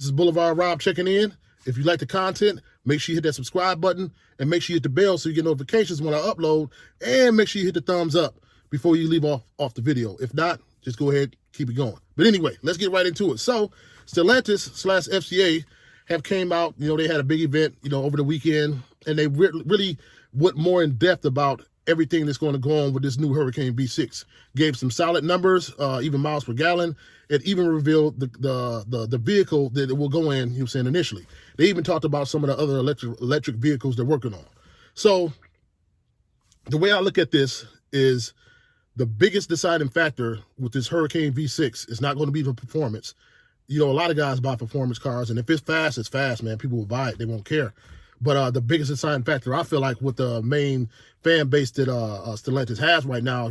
This is Boulevard Rob checking in. If you like the content, make sure you hit that subscribe button and make sure you hit the bell so you get notifications when I upload, and make sure you hit the thumbs up before you leave off the video. If not, just go ahead, keep it going. But anyway, let's get right into it. So Stellantis/FCA have came out, they had a big event, over the weekend, and they really went more in depth about everything that's going to go on with this new Hurricane V6. Gave some solid numbers, even miles per gallon. It even revealed the vehicle that it will go in, initially. They even talked about some of the other electric vehicles they're working on. So the way I look at this is the biggest deciding factor with this Hurricane V6 is not going to be the performance. A lot of guys buy performance cars, and if it's fast, man. People will buy it. They won't care. But the biggest deciding factor, I feel like, with the main fan base that Stellantis has right now,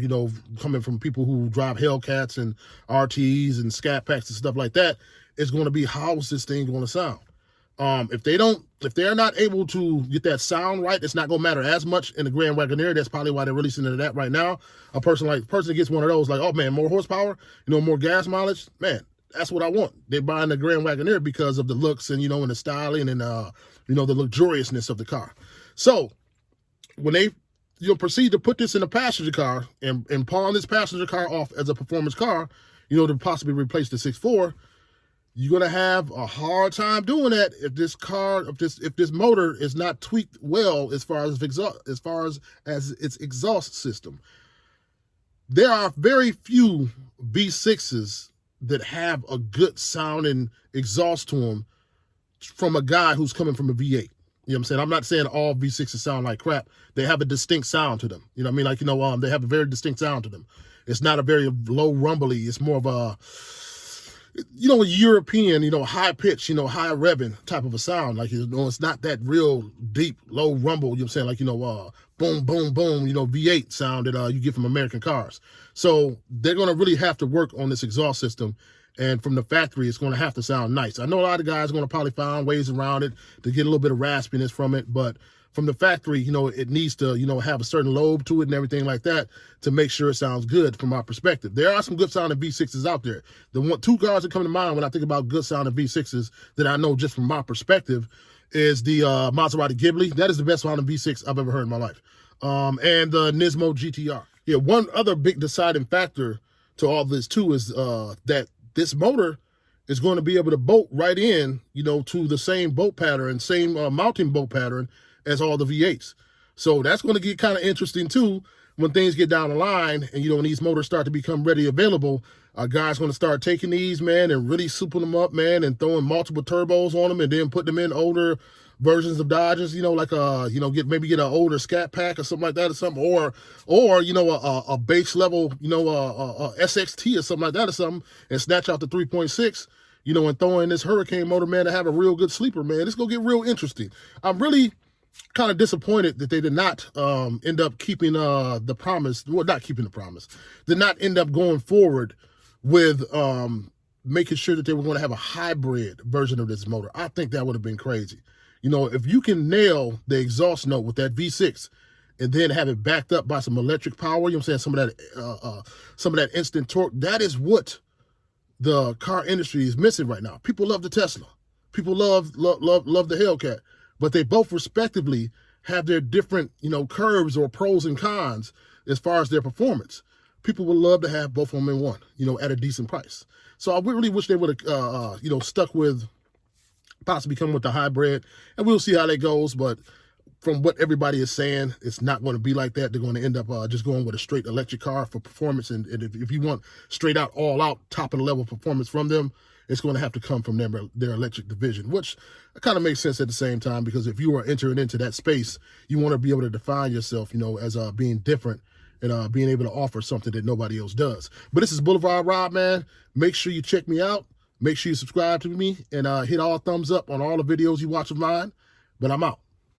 coming from people who drive Hellcats and RTs and Scat Packs and stuff like that, is going to be, how's this thing going to sound? If they're not able to get that sound right, it's not going to matter as much in the Grand Wagoneer. That's probably why they're releasing into that right now. A person that gets one of those, like, oh man, more horsepower, more gas mileage, man, that's what I want. They're buying the Grand Wagoneer because of the looks and, and the styling and, the luxuriousness of the car. So when they, proceed to put this in a passenger car and pawn this passenger car off as a performance car, to possibly replace the 6.4, you're going to have a hard time doing that if this motor is not tweaked well as far as its exhaust system. There are very few V6s that have a good sounding exhaust to them from a guy who's coming from a V8. You know what I'm saying? I'm not saying all V6s sound like crap. They have a distinct sound to them. You know what I mean? They have a very distinct sound to them. It's not a very low rumbly. It's more of a, a European, high pitch, high revving type of a sound. Like, it's not that real deep, low rumble, you know what I'm saying? Like, boom, boom, boom, V8 sound that you get from American cars. So they're going to really have to work on this exhaust system. And from the factory, it's going to have to sound nice. I know a lot of guys are going to probably find ways around it to get a little bit of raspiness from it. But from the factory, it needs to, have a certain lobe to it and everything like that to make sure it sounds good from my perspective. There are some good sounding V6s out there. Two cars that come to mind when I think about good sounding V6s that I know just from my perspective is the Maserati Ghibli. That is the best sounding V6 I've ever heard in my life. And the Nismo GTR. Yeah, one other big deciding factor to all this too is that this motor is going to be able to bolt right in, to the same bolt pattern, same mounting bolt pattern as all the V8s. So that's going to get kind of interesting too when things get down the line and, when these motors start to become ready available. Guys going to start taking these, man, and really souping them up, man, and throwing multiple turbos on them and then putting them in older versions of Dodges, like get an older Scat Pack or something like that or something, or a base level, a SXT or something like that or something, and snatch out the 3.6, and throw in this Hurricane motor, man, to have a real good sleeper, man. It's going to get real interesting. I'm really kind of disappointed that they did not end up keeping the promise. Well, not keeping the promise. Did not end up going forward with making sure that they were going to have a hybrid version of this motor. I think that would have been crazy. If you can nail the exhaust note with that V6 and then have it backed up by some electric power, some of that instant torque, that is what the car industry is missing right now. People love the Tesla. People love the Hellcat, but they both respectively have their different, curves or pros and cons as far as their performance. People would love to have both of them in one, at a decent price. So I really wish they would have, stuck with possibly come with the hybrid, and we'll see how that goes. But from what everybody is saying, it's not going to be like that. They're going to end up just going with a straight electric car for performance. And if you want straight out, all out, top of the level performance from them, it's going to have to come from their electric division, which kind of makes sense at the same time, because if you are entering into that space, you want to be able to define yourself, as being different and being able to offer something that nobody else does. But this is Boulevard Rob, man. Make sure you check me out. Make sure you subscribe to me and hit all thumbs up on all the videos you watch of mine. But I'm out.